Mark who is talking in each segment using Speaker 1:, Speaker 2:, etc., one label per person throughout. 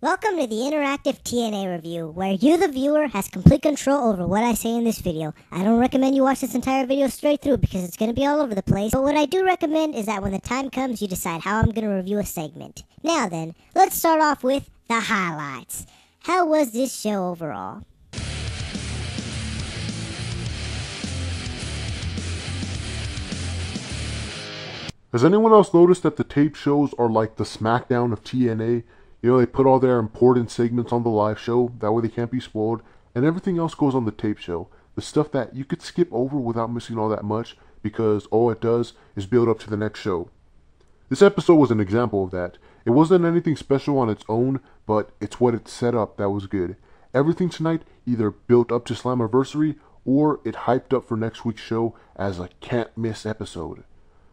Speaker 1: Welcome to the interactive TNA review, where you, the viewer, has complete control over what I say in this video. I don't recommend you watch this entire video straight through because it's going to be all over the place, but what I do recommend is that when the time comes, you decide how I'm going to review a segment. Now then, let's start off with the highlights. How was this show overall?
Speaker 2: Has anyone else noticed that the tape shows are like the SmackDown of TNA? You know, they put all their important segments on the live show, that way they can't be spoiled, and everything else goes on the tape show. The stuff that you could skip over without missing all that much, because all it does is build up to the next show. This episode was an example of that. It wasn't anything special on its own, but it's what it set up that was good. Everything tonight either built up to Slammiversary, or it hyped up for next week's show as a can't-miss episode.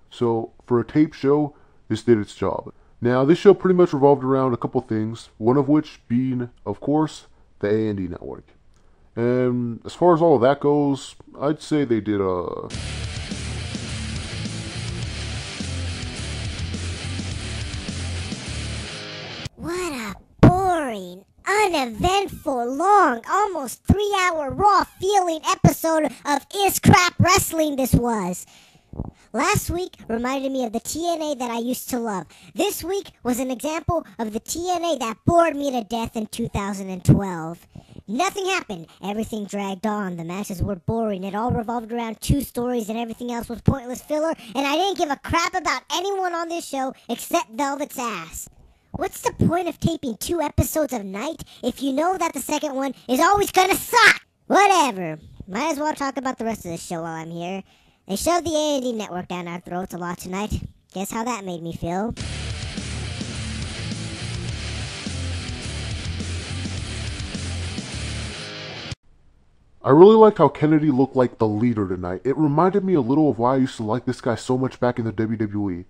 Speaker 2: So, for a tape show, this did its job. Now, this show pretty much revolved around a couple things, one of which being, of course, the A&D network. And as far as all of that goes, I'd say they did
Speaker 1: What a boring, uneventful, long, almost 3-hour raw feeling episode of Is Crap Wrestling this was. Last week reminded me of the TNA that I used to love. This week was an example of the TNA that bored me to death in 2012. Nothing happened. Everything dragged on. The matches were boring. It all revolved around two stories and everything else was pointless filler. And I didn't give a crap about anyone on this show except Velvet's ass. What's the point of taping 2 episodes a night if you know that the second one is always gonna suck? Whatever. Might as well talk about the rest of the show while I'm here. They shoved the A&D network down our throats a lot tonight. Guess how that made me feel?
Speaker 2: I really liked how Kennedy looked like the leader tonight. It reminded me a little of why I used to like this guy so much back in the WWE.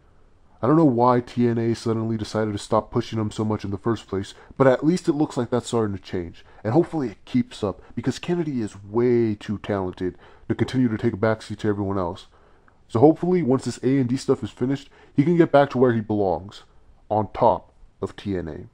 Speaker 2: I don't know why TNA suddenly decided to stop pushing him so much in the first place, but at least it looks like that's starting to change. And hopefully it keeps up, because Kennedy is way too talented to continue to take a backseat to everyone else. So hopefully, once this A&D stuff is finished, he can get back to where he belongs, on top of TNA.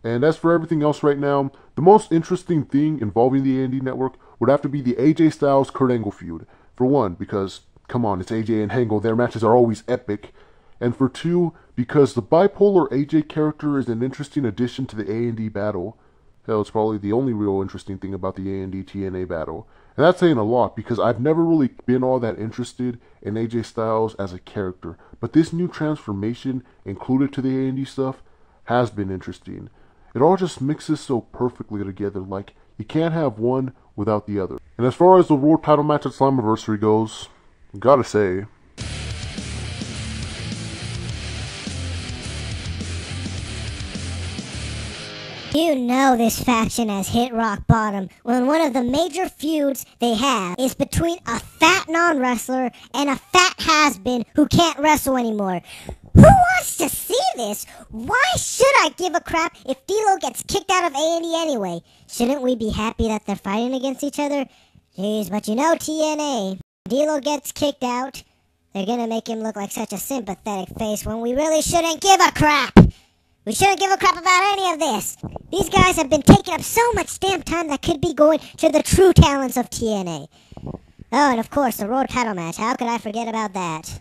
Speaker 2: And as for everything else right now, the most interesting thing involving the A&D network would have to be the AJ Styles Kurt Angle feud. For one, because, come on, it's AJ and Angle, their matches are always epic. And for two, because the bipolar AJ character is an interesting addition to the A&D battle. Hell, it's probably the only real interesting thing about the A&D TNA battle. And that's saying a lot, because I've never really been all that interested in AJ Styles as a character. But this new transformation included to the A&D stuff has been interesting. It all just mixes so perfectly together, like you can't have one without the other. And as far as the world title match at Slammiversary goes, gotta say,
Speaker 1: you know this faction has hit rock bottom when one of the major feuds they have is between a fat non-wrestler and a fat has-been who can't wrestle anymore. Who wants to see this? Why should I give a crap if D'Lo gets kicked out of A&E anyway? Shouldn't we be happy that they're fighting against each other? Jeez, but you know TNA. D'Lo gets kicked out. They're gonna make him look like such a sympathetic face when we really shouldn't give a crap. We shouldn't give a crap about any of this. These guys have been taking up so much damn time that could be going to the true talents of TNA. Oh, and of course, the world title match. How could I forget about that?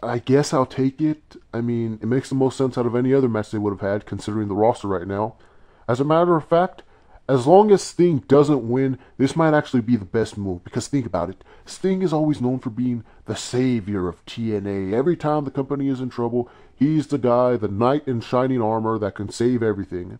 Speaker 2: I guess I'll take it. I mean, it makes the most sense out of any other match they would have had, considering the roster right now. As a matter of fact, as long as Sting doesn't win, this might actually be the best move, because think about it. Sting is always known for being the savior of TNA. Every time the company is in trouble, he's the guy, the knight in shining armor that can save everything.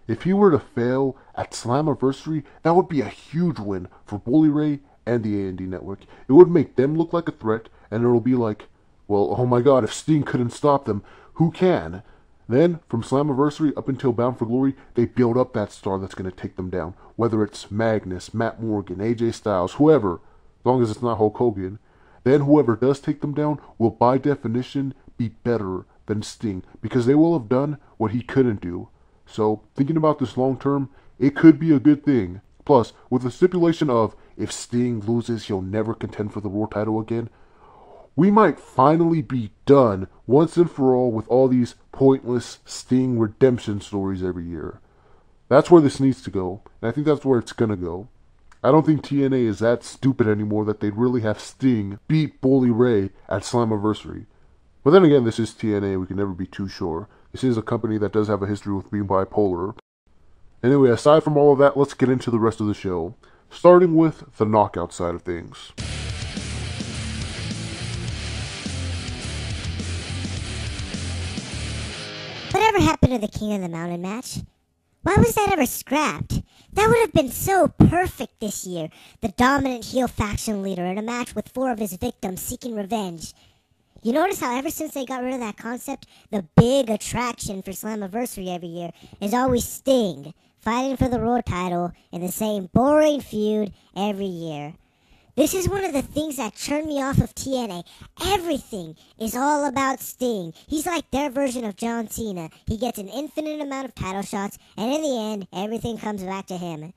Speaker 2: If he were to fail at Slammiversary, that would be a huge win for Bully Ray and the A&D network. It would make them look like a threat, and it'll be like, well, oh my god, if Sting couldn't stop them, who can? Then, from Slammiversary up until Bound for Glory, they build up that star that's going to take them down. Whether it's Magnus, Matt Morgan, AJ Styles, whoever, as long as it's not Hulk Hogan. Then whoever does take them down will, by definition, be better than Sting, because they will have done what he couldn't do. So, thinking about this long term, it could be a good thing. Plus, with the stipulation of, if Sting loses, he'll never contend for the world title again. We might finally be done once and for all with all these pointless Sting redemption stories every year. That's where this needs to go, and I think that's where it's gonna go. I don't think TNA is that stupid anymore that they'd really have Sting beat Bully Ray at Slammiversary. But then again, this is TNA, we can never be too sure. This is a company that does have a history with being bipolar. Anyway, aside from all of that, let's get into the rest of the show. Starting with the knockout side of things.
Speaker 1: Whatever happened to the King of the Mountain match? Why was that ever scrapped? That would have been so perfect this year. The dominant heel faction leader in a match with 4 of his victims seeking revenge. You notice how ever since they got rid of that concept, the big attraction for Slammiversary every year is always Sting, fighting for the world title in the same boring feud every year. This is one of the things that turned me off of TNA. Everything is all about Sting. He's like their version of John Cena. He gets an infinite amount of title shots, and in the end, everything comes back to him.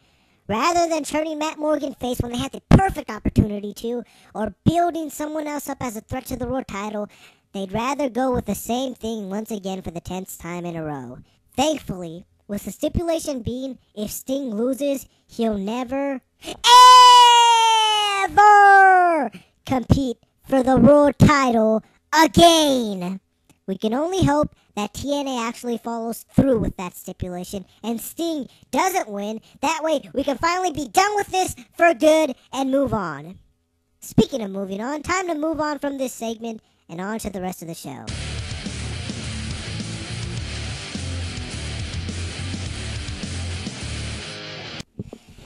Speaker 1: Rather than turning Matt Morgan face when they had the perfect opportunity to, or building someone else up as a threat to the world title, they'd rather go with the same thing once again for the 10th time in a row. Thankfully, with the stipulation being, if Sting loses, he'll never, ever compete for the world title again. We can only hope that TNA actually follows through with that stipulation and Sting doesn't win. That way we can finally be done with this for good and move on. Speaking of moving on, time to move on from this segment and on to the rest of the show.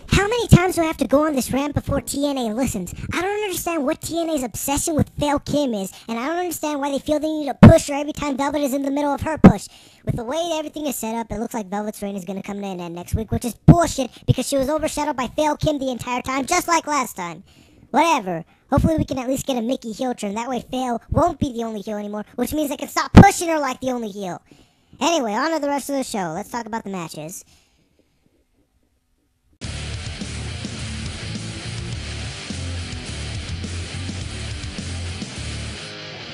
Speaker 1: How many times do I have to go on this rant before TNA listens? I don't understand what TNA's obsession with Gail Kim is, and I don't understand why they feel they need to push her every time Velvet is in the middle of her push. With the way everything is set up, it looks like Velvet's reign is going to come to an end next week, which is bullshit because she was overshadowed by Gail Kim the entire time, just like last time. Whatever. Hopefully we can at least get a Mickey heel turn. That way Gail won't be the only heel anymore, which means they can stop pushing her like the only heel. Anyway, on to the rest of the show. Let's talk about the matches.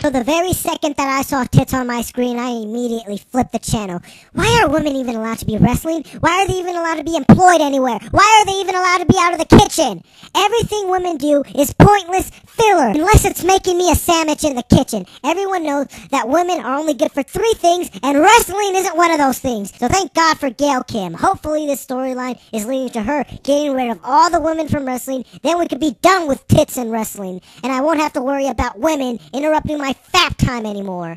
Speaker 1: So the very second that I saw tits on my screen, I immediately flipped the channel. Why are women even allowed to be wrestling? Why are they even allowed to be employed anywhere? Why are they even allowed to be out of the kitchen? Everything women do is pointless filler, unless it's making me a sandwich in the kitchen. Everyone knows that women are only good for 3 things, and wrestling isn't one of those things. So thank God for Gail Kim. Hopefully this storyline is leading to her getting rid of all the women from wrestling. Then we could be done with tits and wrestling, and I won't have to worry about women interrupting my fap time anymore.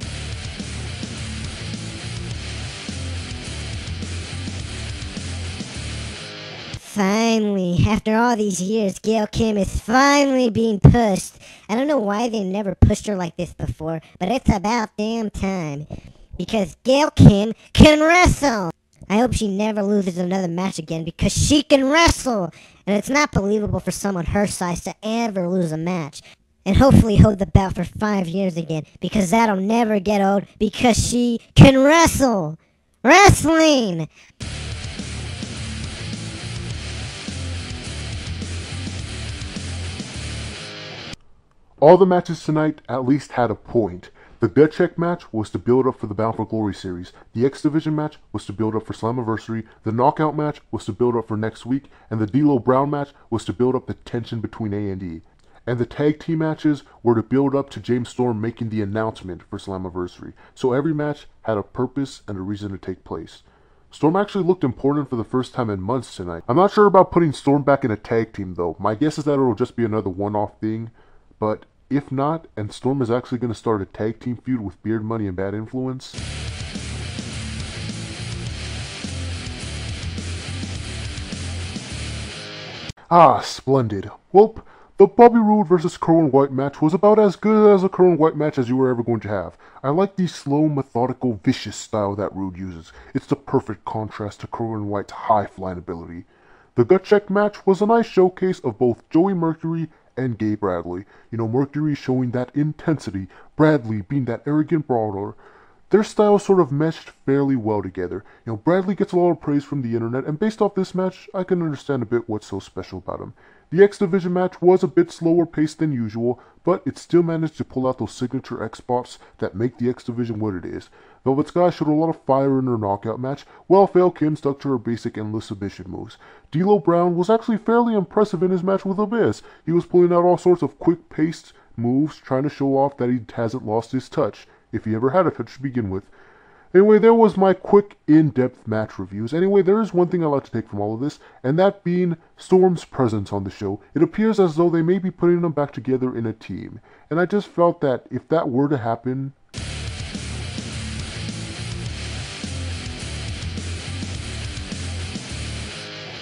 Speaker 1: Finally, after all these years, Gail Kim is finally being pushed. I don't know why they never pushed her like this before, but it's about damn time. Because Gail Kim can wrestle! I hope she never loses another match again because she can wrestle! And it's not believable for someone her size to ever lose a match. And hopefully hold the belt for 5 years again, because that'll never get old, because she can wrestle! Wrestling!
Speaker 2: All the matches tonight at least had a point. The gut check match was to build up for the Bound for Glory series. The X Division match was to build up for Slammiversary. The Knockout match was to build up for next week. And the D'Lo Brown match was to build up the tension between A&E. And the tag team matches were to build up to James Storm making the announcement for Slammiversary. So every match had a purpose and a reason to take place. Storm actually looked important for the first time in months tonight. I'm not sure about putting Storm back in a tag team though. My guess is that it'll just be another one-off thing. But if not, and Storm is actually going to start a tag team feud with Beard Money and Bad Influence, splendid. Well, the Bobby Roode vs. Kerwin White match was about as good as a Kerwin White match as you were ever going to have. I like the slow, methodical, vicious style that Roode uses. It's the perfect contrast to Kerwin White's high flying ability. The gut check match was a nice showcase of both Joey Mercury and Gay Bradley. You know, Mercury showing that intensity, Bradley being that arrogant brawler. Their styles sort of meshed fairly well together. Bradley gets a lot of praise from the internet, and based off this match, I can understand a bit what's so special about him. The X Division match was a bit slower paced than usual, but it still managed to pull out those signature X spots that make the X Division what it is. Velvet Sky showed a lot of fire in her knockout match, while Gail Kim stuck to her basic endless submission moves. D'Lo Brown was actually fairly impressive in his match with Abyss. He was pulling out all sorts of quick-paced moves, trying to show off that he hasn't lost his touch, if he ever had a touch to begin with. Anyway, there was my quick, in-depth match reviews. Anyway, there is one thing I'd like to take from all of this, and that being Storm's presence on the show. It appears as though they may be putting them back together in a team. And I just felt that if that were to happen,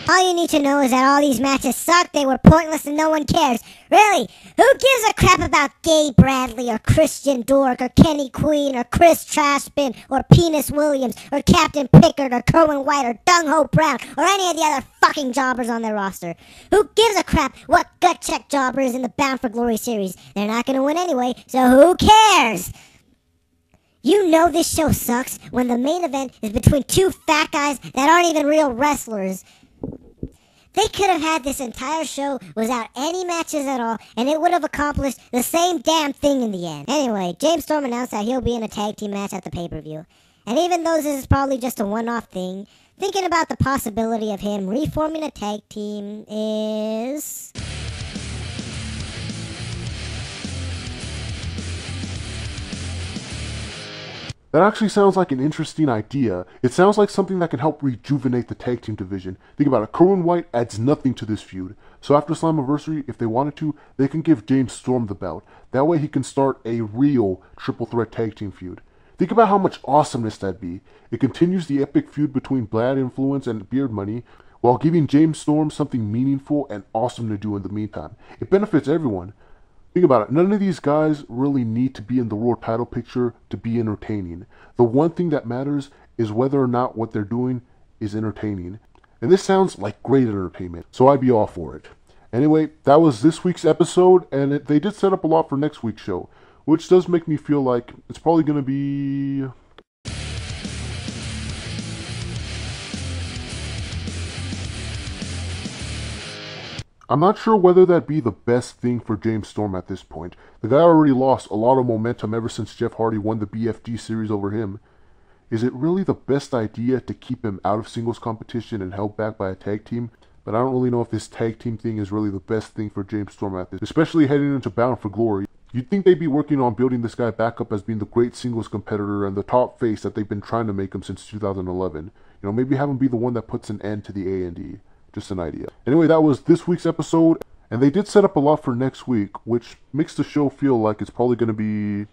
Speaker 1: all you need to know is that all these matches suck, they were pointless, and no one cares. Really, who gives a crap about Gay Bradley, or Christian Dork, or Kenny Queen, or Chris Trashbin, or Penis Williams, or Captain Pickard, or Kerwin White, or Dung Ho Brown, or any of the other fucking jobbers on their roster? Who gives a crap what gut check jobber is in the Bound for Glory series? They're not gonna win anyway, so who cares? You know this show sucks when the main event is between two fat guys that aren't even real wrestlers. They could have had this entire show without any matches at all, and it would have accomplished the same damn thing in the end. Anyway, James Storm announced that he'll be in a tag team match at the pay-per-view. And even though this is probably just a one-off thing, thinking about the possibility of him reforming a tag team is...
Speaker 2: that actually sounds like an interesting idea. It sounds like something that can help rejuvenate the tag team division. Think about it, Kerwin White adds nothing to this feud. So after Slammiversary, if they wanted to, they can give James Storm the belt. That way he can start a real triple threat tag team feud. Think about how much awesomeness that'd be. It continues the epic feud between Bad Influence and Beard Money, while giving James Storm something meaningful and awesome to do in the meantime. It benefits everyone. Think about it, none of these guys really need to be in the world title picture to be entertaining. The one thing that matters is whether or not what they're doing is entertaining. And this sounds like great entertainment, so I'd be all for it. Anyway, that was this week's episode, and they did set up a lot for next week's show, which does make me feel like it's probably going to be... I'm not sure whether that'd be the best thing for James Storm at this point. The guy already lost a lot of momentum ever since Jeff Hardy won the BFG series over him. Is it really the best idea to keep him out of singles competition and held back by a tag team? But I don't really know if this tag team thing is really the best thing for James Storm at this, especially heading into Bound for Glory. You'd think they'd be working on building this guy back up as being the great singles competitor and the top face that they've been trying to make him since 2011. You know, maybe have him be the one that puts an end to the A&D. Just an idea. Anyway, that was this week's episode, and they did set up a lot for next week, which makes the show feel like it's probably going to be...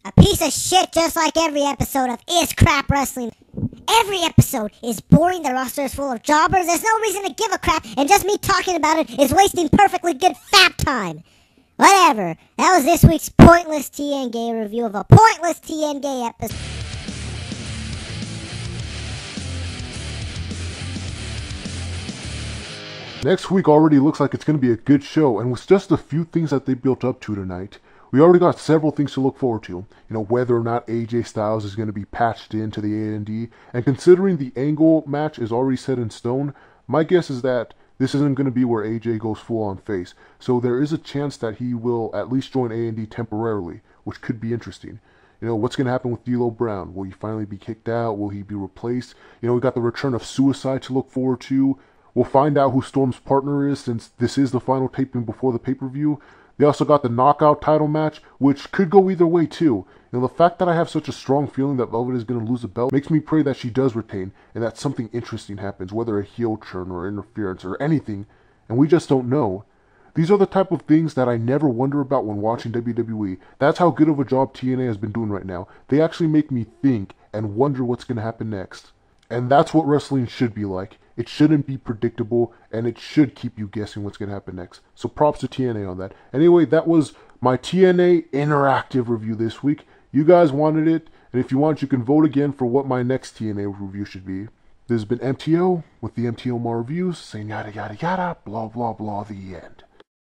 Speaker 1: a piece of shit just like every episode of Is Crap Wrestling. Every episode is boring, the roster is full of jobbers, there's no reason to give a crap, and just me talking about it is wasting perfectly good fap time. Whatever. That was this week's pointless TNG review of a pointless TNG episode.
Speaker 2: Next week already looks like it's going to be a good show, and with just a few things that they built up to tonight, we already got several things to look forward to. You know, whether or not AJ Styles is going to be patched into the A&D, and considering the Angle match is already set in stone, my guess is that this isn't going to be where AJ goes full on face, so there is a chance that he will at least join A&D temporarily, which could be interesting. You know, what's going to happen with D'Lo Brown? Will he finally be kicked out? Will he be replaced? You know, we got the return of Suicide to look forward to. We'll find out who Storm's partner is, since this is the final taping before the pay-per-view. They also got the Knockout title match, which could go either way too. You know, the fact that I have such a strong feeling that Velvet is going to lose the belt makes me pray that she does retain, and that something interesting happens, whether a heel turn or interference or anything, and we just don't know. These are the type of things that I never wonder about when watching WWE. That's how good of a job TNA has been doing right now. They actually make me think and wonder what's going to happen next. And that's what wrestling should be like. It shouldn't be predictable, and it should keep you guessing what's going to happen next. So props to TNA on that. Anyway, that was my TNA interactive review this week. You guys wanted it, and if you want, you can vote again for what my next TNA review should be. This has been MTO with the MTO More Reviews, saying yada yada yada, blah blah blah, the end.